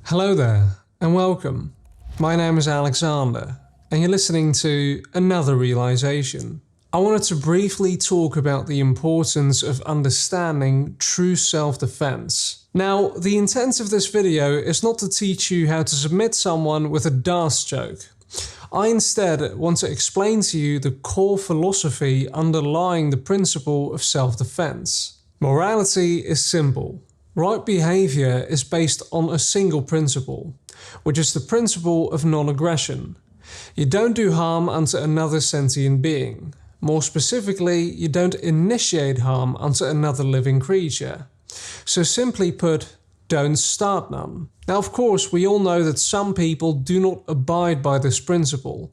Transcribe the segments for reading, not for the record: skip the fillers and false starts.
Hello there, and welcome. My name is Alexander, and you're listening to Another Realization. I wanted to briefly talk about the importance of understanding true self-defense. Now, the intent of this video is not to teach you how to submit someone with a DAS joke. I instead want to explain to you the core philosophy underlying the principle of self-defense. Morality is simple. Right behavior is based on a single principle, which is the principle of non-aggression. You don't do harm unto another sentient being. More specifically, you don't initiate harm unto another living creature. So simply put, don't start none. Now, of course, we all know that some people do not abide by this principle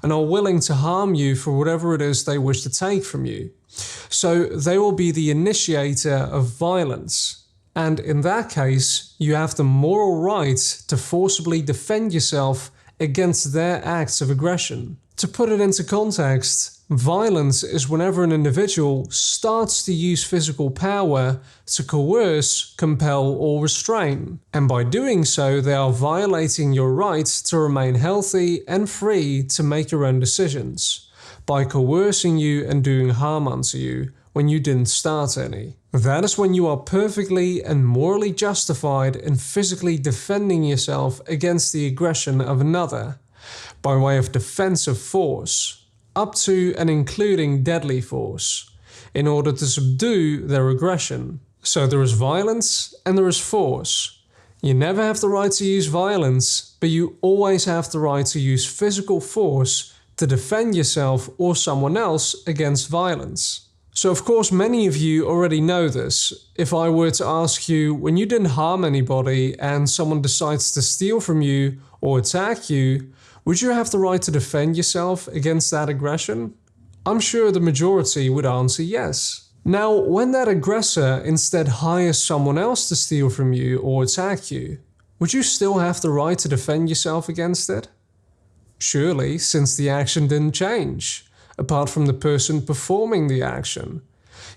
and are willing to harm you for whatever it is they wish to take from you. So they will be the initiator of violence. And in that case, you have the moral right to forcibly defend yourself against their acts of aggression. To put it into context, violence is whenever an individual starts to use physical power to coerce, compel, or restrain. And by doing so, they are violating your right to remain healthy and free to make your own decisions, by coercing you and doing harm unto you when you didn't start any. That is when you are perfectly and morally justified in physically defending yourself against the aggression of another, by way of defensive force, up to and including deadly force, in order to subdue their aggression. So there is violence and there is force. You never have the right to use violence, but you always have the right to use physical force to defend yourself or someone else against violence. So of course many of you already know this. If I were to ask you, when you didn't harm anybody and someone decides to steal from you or attack you, would you have the right to defend yourself against that aggression? I'm sure the majority would answer yes. Now, when that aggressor instead hires someone else to steal from you or attack you, would you still have the right to defend yourself against it? Surely, since the action didn't change. Apart from the person performing the action,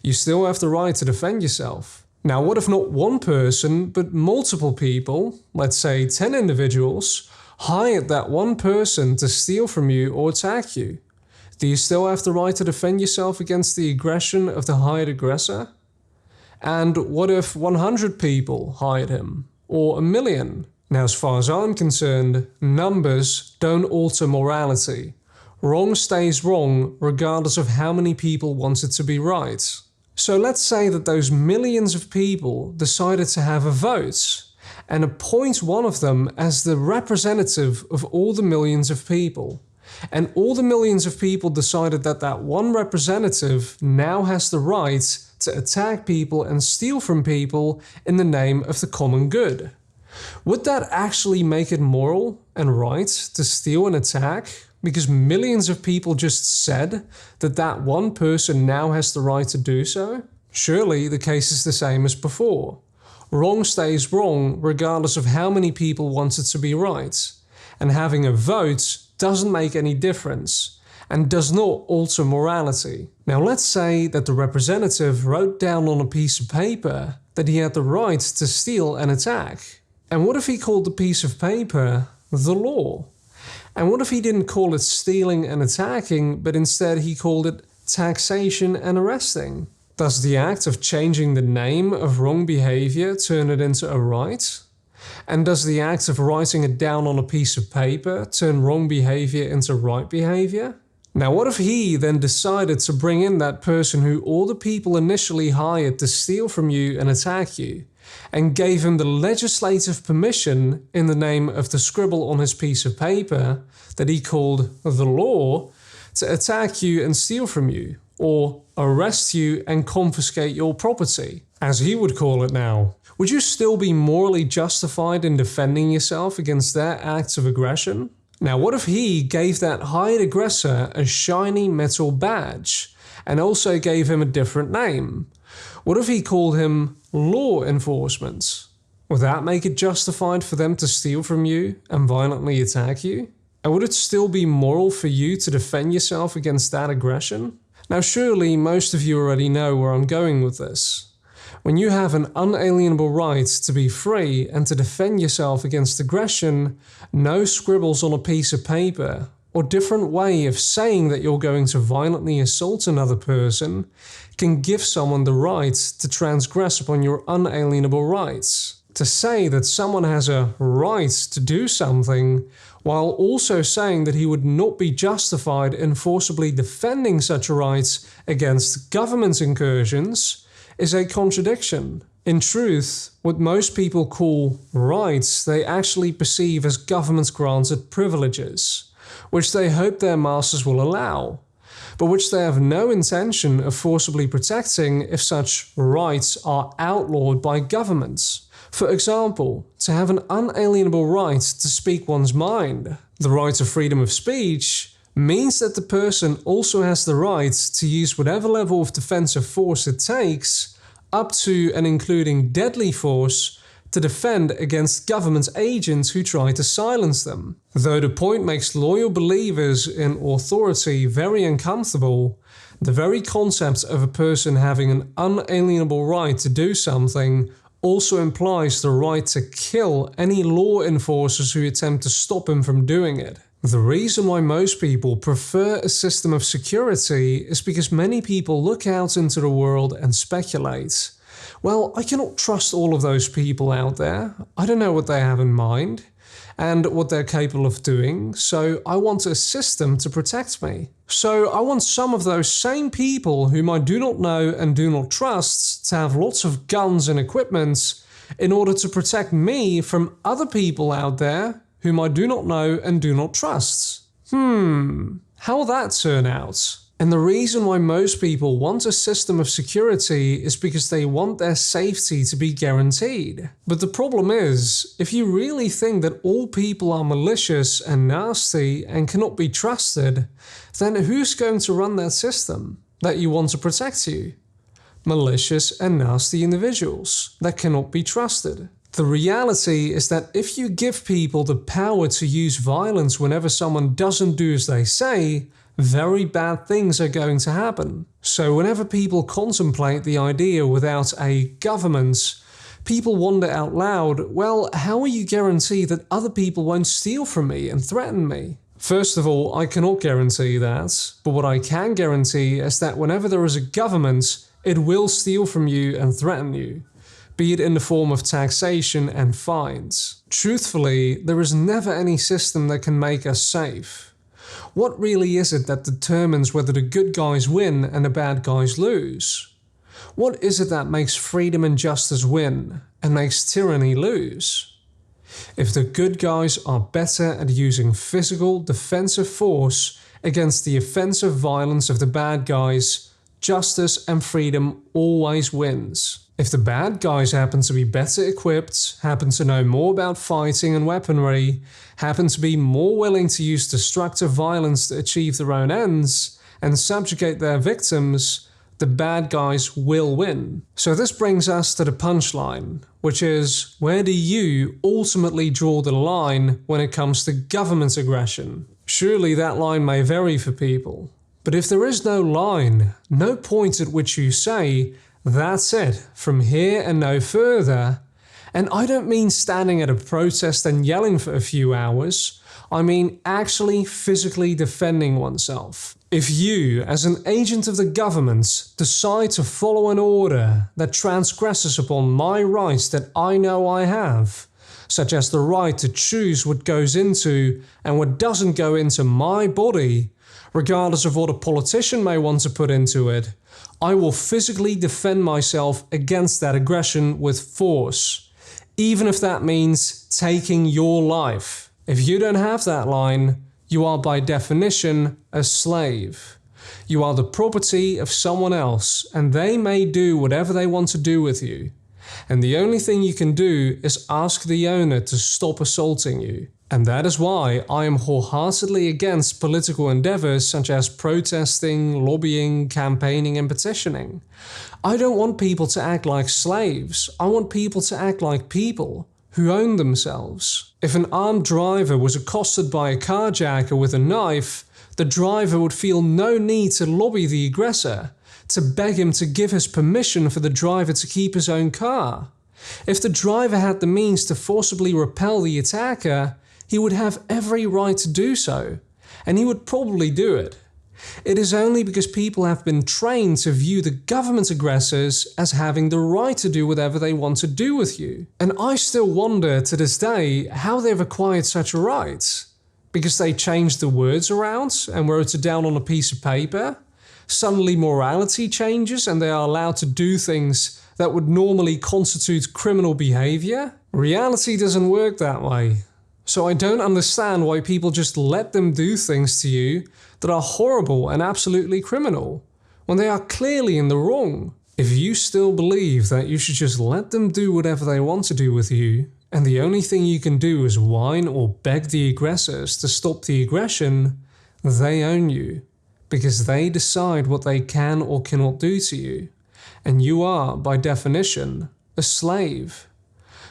you still have the right to defend yourself. Now, what if not one person, but multiple people, let's say 10 individuals, hired that one person to steal from you or attack you? Do you still have the right to defend yourself against the aggression of the hired aggressor? And what if 100 people hired him? Or 1 million? Now, as far as I'm concerned, numbers don't alter morality. Wrong stays wrong regardless of how many people want it to be right. So let's say that those millions of people decided to have a vote and appoint one of them as the representative of all the millions of people. And all the millions of people decided that that one representative now has the right to attack people and steal from people in the name of the common good. Would that actually make it moral and right to steal and attack? Because millions of people just said that that one person now has the right to do so? Surely the case is the same as before. Wrong stays wrong regardless of how many people want it to be right. And having a vote doesn't make any difference and does not alter morality. Now let's say that the representative wrote down on a piece of paper that he had the right to steal and attack. And what if he called the piece of paper the law? And what if he didn't call it stealing and attacking, but instead he called it taxation and arresting? Does the act of changing the name of wrong behavior turn it into a right? And does the act of writing it down on a piece of paper turn wrong behavior into right behavior? Now, what if he then decided to bring in that person who all the people initially hired to steal from you and attack you, and gave him the legislative permission in the name of the scribble on his piece of paper that he called the law to attack you and steal from you, or arrest you and confiscate your property, as he would call it now? Would you still be morally justified in defending yourself against their acts of aggression? Now, what if he gave that hired aggressor a shiny metal badge and also gave him a different name? What if he called him law enforcement? Would that make it justified for them to steal from you and violently attack you? And would it still be moral for you to defend yourself against that aggression? Now surely most of you already know where I'm going with this. When you have an unalienable right to be free and to defend yourself against aggression, no scribbles on a piece of paper or different way of saying that you're going to violently assault another person can give someone the right to transgress upon your unalienable rights. To say that someone has a right to do something while also saying that he would not be justified in forcibly defending such a right against government incursions is a contradiction. In truth, what most people call rights they actually perceive as government-granted privileges, which they hope their masters will allow, but which they have no intention of forcibly protecting if such rights are outlawed by governments. For example, to have an unalienable right to speak one's mind, the right to freedom of speech, means that the person also has the right to use whatever level of defensive force it takes, up to and including deadly force, to defend against government agents who try to silence them. Though the point makes loyal believers in authority very uncomfortable, the very concept of a person having an unalienable right to do something also implies the right to kill any law enforcers who attempt to stop him from doing it. The reason why most people prefer a system of security is because many people look out into the world and speculate. Well, I cannot trust all of those people out there. I don't know what they have in mind and what they're capable of doing, so I want a system to protect me. So I want some of those same people whom I do not know and do not trust to have lots of guns and equipment in order to protect me from other people out there whom I do not know and do not trust. How will that turn out? And the reason why most people want a system of security is because they want their safety to be guaranteed. But the problem is, if you really think that all people are malicious and nasty and cannot be trusted, then who's going to run that system that you want to protect you? Malicious and nasty individuals that cannot be trusted. The reality is that if you give people the power to use violence whenever someone doesn't do as they say, very bad things are going to happen. So whenever people contemplate the idea without a government, people wonder out loud, well, how will you guarantee that other people won't steal from me and threaten me? First of all, I cannot guarantee that, but what I can guarantee is that whenever there is a government, it will steal from you and threaten you, be it in the form of taxation and fines. Truthfully, there is never any system that can make us safe. What really is it that determines whether the good guys win and the bad guys lose? What is it that makes freedom and justice win and makes tyranny lose? If the good guys are better at using physical defensive force against the offensive violence of the bad guys, justice and freedom always wins. If the bad guys happen to be better equipped, happen to know more about fighting and weaponry, happen to be more willing to use destructive violence to achieve their own ends, and subjugate their victims, the bad guys will win. So this brings us to the punchline, which is, where do you ultimately draw the line when it comes to government aggression? Surely that line may vary for people. But if there is no line, no point at which you say, that's it, from here and no further. And I don't mean standing at a protest and yelling for a few hours. I mean actually physically defending oneself. If you, as an agent of the government, decide to follow an order that transgresses upon my rights that I know I have, such as the right to choose what goes into and what doesn't go into my body, regardless of what a politician may want to put into it, I will physically defend myself against that aggression with force, even if that means taking your life. If you don't have that line, you are by definition a slave. You are the property of someone else, and they may do whatever they want to do with you. And the only thing you can do is ask the owner to stop assaulting you. And that is why I am wholeheartedly against political endeavors such as protesting, lobbying, campaigning and petitioning. I don't want people to act like slaves. I want people to act like people who own themselves. If an armed driver was accosted by a carjacker with a knife, the driver would feel no need to lobby the aggressor, to beg him to give his permission for the driver to keep his own car. If the driver had the means to forcibly repel the attacker, he would have every right to do so, and he would probably do it. It is only because people have been trained to view the government aggressors as having the right to do whatever they want to do with you. And I still wonder to this day how they've acquired such a right. Because they changed the words around and wrote it down on a piece of paper? Suddenly morality changes and they are allowed to do things that would normally constitute criminal behavior? Reality doesn't work that way. So I don't understand why people just let them do things to you that are horrible and absolutely criminal, when they are clearly in the wrong. If you still believe that you should just let them do whatever they want to do with you, and the only thing you can do is whine or beg the aggressors to stop the aggression, they own you, because they decide what they can or cannot do to you, and you are, by definition, a slave.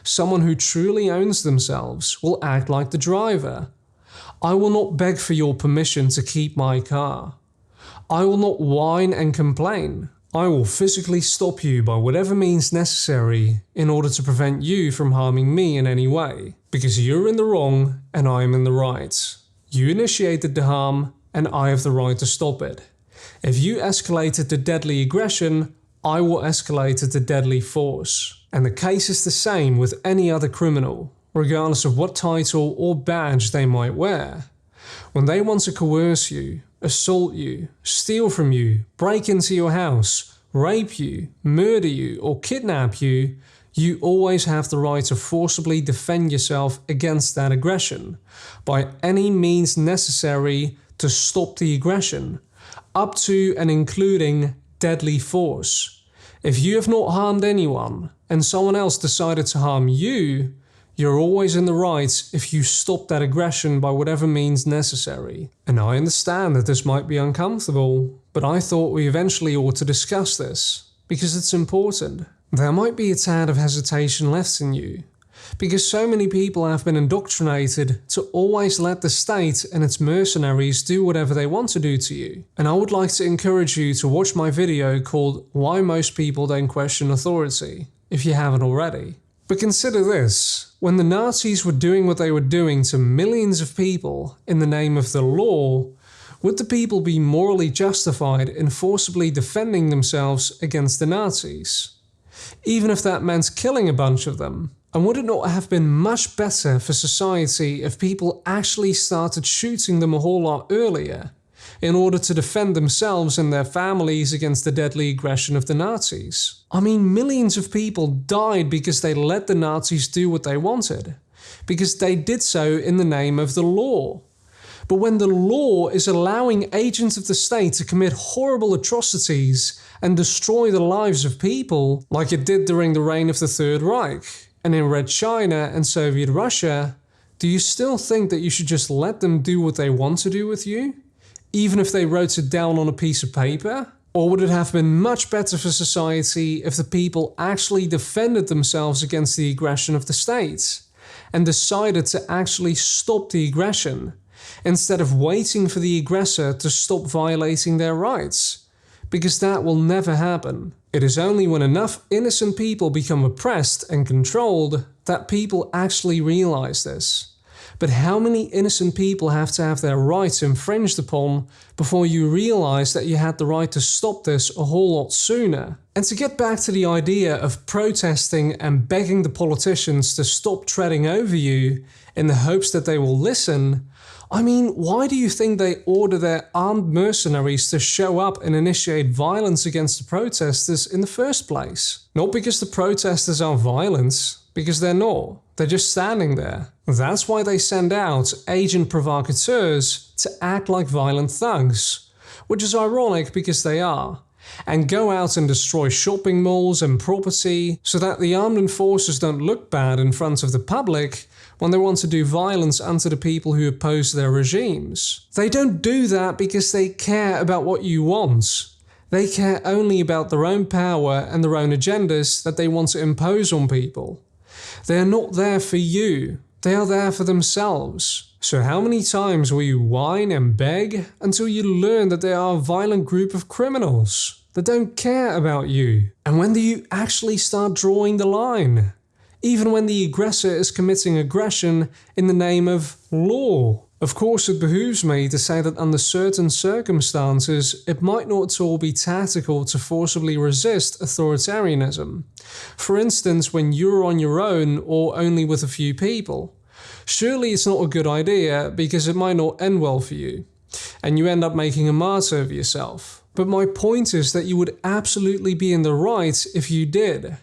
Someone who truly owns themselves will act like the driver. I will not beg for your permission to keep my car. I will not whine and complain. I will physically stop you by whatever means necessary in order to prevent you from harming me in any way, because you're in the wrong and I am in the right. You initiated the harm and I have the right to stop it. If you escalated to deadly aggression, I will escalate it to deadly force. And the case is the same with any other criminal, regardless of what title or badge they might wear. When they want to coerce you, assault you, steal from you, break into your house, rape you, murder you, or kidnap you, you always have the right to forcibly defend yourself against that aggression by any means necessary to stop the aggression, up to and including deadly force. If you have not harmed anyone and someone else decided to harm you, you're always in the right if you stop that aggression by whatever means necessary. And I understand that this might be uncomfortable, but I thought we eventually ought to discuss this, because it's important. There might be a tad of hesitation left in you, because so many people have been indoctrinated to always let the state and its mercenaries do whatever they want to do to you. And I would like to encourage you to watch my video called Why Most People Don't Question Authority, if you haven't already. But consider this, when the Nazis were doing what they were doing to millions of people in the name of the law, would the people be morally justified in forcibly defending themselves against the Nazis? Even if that meant killing a bunch of them? And would it not have been much better for society if people actually started shooting them a whole lot earlier, in order to defend themselves and their families against the deadly aggression of the Nazis? I mean, millions of people died because they let the Nazis do what they wanted, because they did so in the name of the law. But when the law is allowing agents of the state to commit horrible atrocities and destroy the lives of people, like it did during the reign of the Third Reich, and in Red China and Soviet Russia, do you still think that you should just let them do what they want to do with you, even if they wrote it down on a piece of paper? Or would it have been much better for society if the people actually defended themselves against the aggression of the state and decided to actually stop the aggression, instead of waiting for the aggressor to stop violating their rights? Because that will never happen. It is only when enough innocent people become oppressed and controlled that people actually realize this. But how many innocent people have to have their rights infringed upon before you realize that you had the right to stop this a whole lot sooner? And to get back to the idea of protesting and begging the politicians to stop treading over you in the hopes that they will listen, I mean, why do you think they order their armed mercenaries to show up and initiate violence against the protesters in the first place? Not because the protesters are violent, because they're not. They're just standing there. That's why they send out agent provocateurs to act like violent thugs, which is ironic because they are, and go out and destroy shopping malls and property so that the armed enforcers don't look bad in front of the public when they want to do violence unto the people who oppose their regimes. They don't do that because they care about what you want. They care only about their own power and their own agendas that they want to impose on people. They are not there for you. They are there for themselves. So how many times will you whine and beg until you learn that they are a violent group of criminals? that don't care about you? And when do you actually start drawing the line? Even when the aggressor is committing aggression in the name of law. Of course, it behooves me to say that under certain circumstances, it might not at all be tactical to forcibly resist authoritarianism. For instance, when you're on your own or only with a few people. Surely it's not a good idea because it might not end well for you, and you end up making a martyr of yourself. But my point is that you would absolutely be in the right if you did.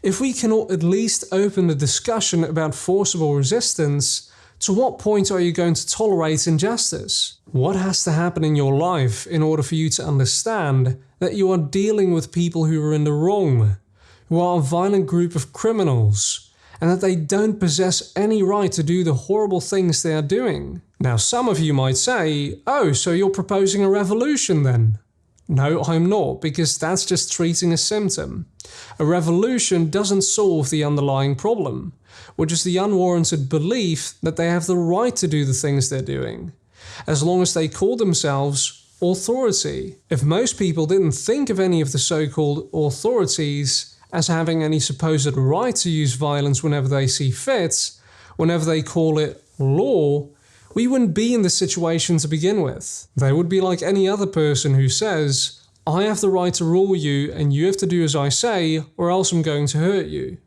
If we cannot at least open the discussion about forcible resistance, to what point are you going to tolerate injustice? What has to happen in your life in order for you to understand that you are dealing with people who are in the wrong, who are a violent group of criminals, and that they don't possess any right to do the horrible things they are doing? Now, some of you might say, oh, so you're proposing a revolution then? No, I'm not, because that's just treating a symptom. A revolution doesn't solve the underlying problem, which is the unwarranted belief that they have the right to do the things they're doing, as long as they call themselves authority. If most people didn't think of any of the so-called authorities as having any supposed right to use violence whenever they see fit, whenever they call it law, we wouldn't be in this situation to begin with. They would be like any other person who says, I have the right to rule you and you have to do as I say or else I'm going to hurt you.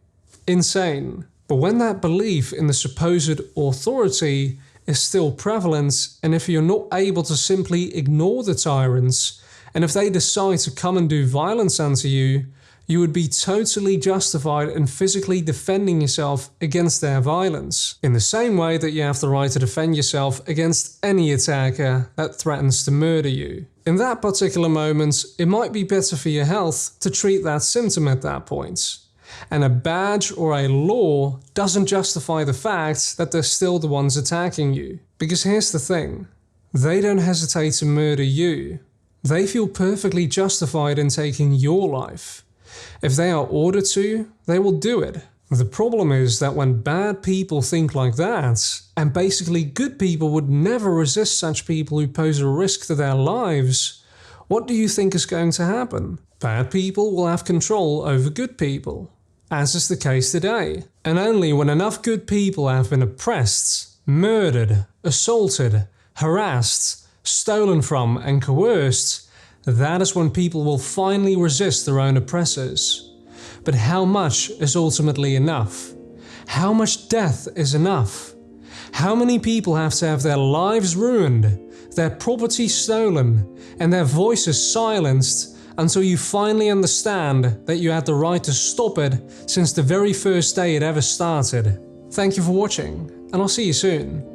Insane. But when that belief in the supposed authority is still prevalent, and if you're not able to simply ignore the tyrants, and if they decide to come and do violence unto you, you would be totally justified in physically defending yourself against their violence, in the same way that you have the right to defend yourself against any attacker that threatens to murder you. In that particular moment, it might be better for your health to treat that symptom at that point. And a badge or a law doesn't justify the fact that they're still the ones attacking you. Because here's the thing, they don't hesitate to murder you. They feel perfectly justified in taking your life. If they are ordered to, they will do it. The problem is that when bad people think like that, and basically good people would never resist such people who pose a risk to their lives, what do you think is going to happen? Bad people will have control over good people, as is the case today. And only when enough good people have been oppressed, murdered, assaulted, harassed, stolen from and coerced, that is when people will finally resist their own oppressors. But how much is ultimately enough? How much death is enough? How many people have to have their lives ruined, their property stolen, and their voices silenced until you finally understand that you had the right to stop it since the very first day it ever started? Thank you for watching, and I'll see you soon.